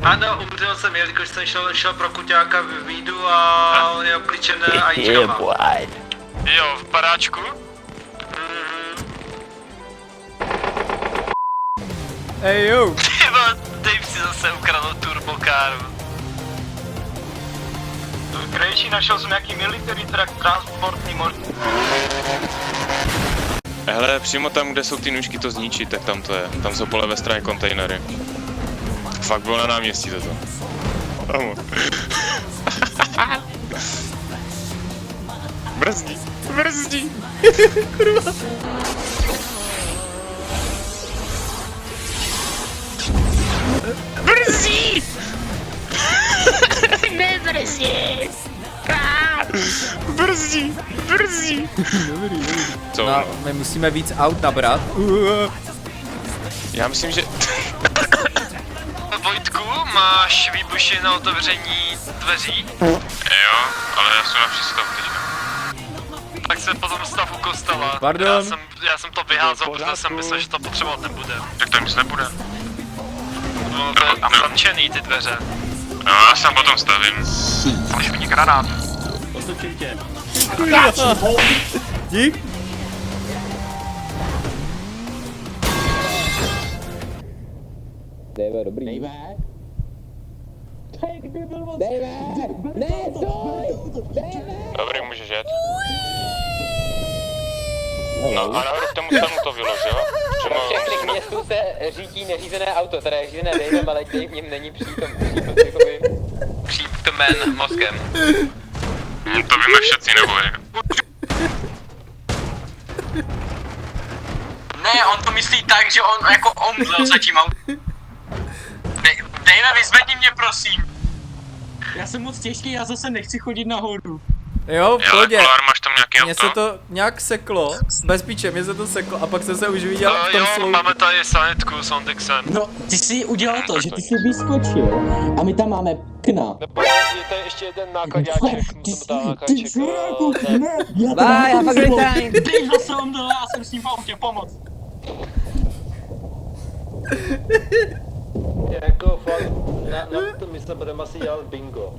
Ano, umřel jsem, jelikož jsem šel pro kuťáka v výdu a on je obličen ajíčkama. Jo, v baráčku? Ej jo. Tyba, Dave si zase ukradl turbokáru. V krejší našel jsem nějaký military truck transportní možnost. Hele, přímo tam, kde jsou ty nůžky to zničit, tak tam to je. Tam jsou po levé straně kontejnery. Fakt bylo na náměstí toto. Amo. Brzdí, brzdí. Kurva. Brzdí! Nebrzdí! Brzdí, brzdí. Dobrý. Co? No, my musíme víc aut nabrat. Já myslím, že... Vojtku, máš výbušiny na otevření dveří? Jo, ale já jsem na přístavu teďka. Tak se potom stav u kostela. Pardon. Já jsem to vyházel, protože jsem myslel, že to potřebovat nebude. Tak to nic nebude. Bylo to zamčený ty dveře. No, já se tam potom stavím. Máš hodně granát. Dík. Dave, dobrý. Dave! Dave! Ne, stoj! Dave! Dobrý, můžeš jet. No a nahoru k tomu stanu to vylož, jo? Pro všechny k městu se řídí neřízené auto, teda je řízené Davem, ale Dave v něm není Přítomen mozkem. To víme všetci, neboj. Ne, on to myslí tak, že on jako omdlel za tím autem. Dejme, vyzvedni mě prosím. Já jsem moc těžký, já zase nechci chodit nahoru. Jo, v pohodě. Kolár, máš tam nějaký Mně auto? se to nějak seklo, bez píče, mně se to seklo a pak jsem se už viděl v tom Jo, sloupu. máme tady sanitku s Ondexem. No, ty jsi udělal to, že ty jsi vyskočil a my tam máme kna. Nebo je tady ještě jeden nákladáček, Ty čuráku, ne, já to Bye, have a great time. Dave zase omdl, já jsem s ním v autě, pomoc. jako fakt, na to my se budeme asi dělat bingo.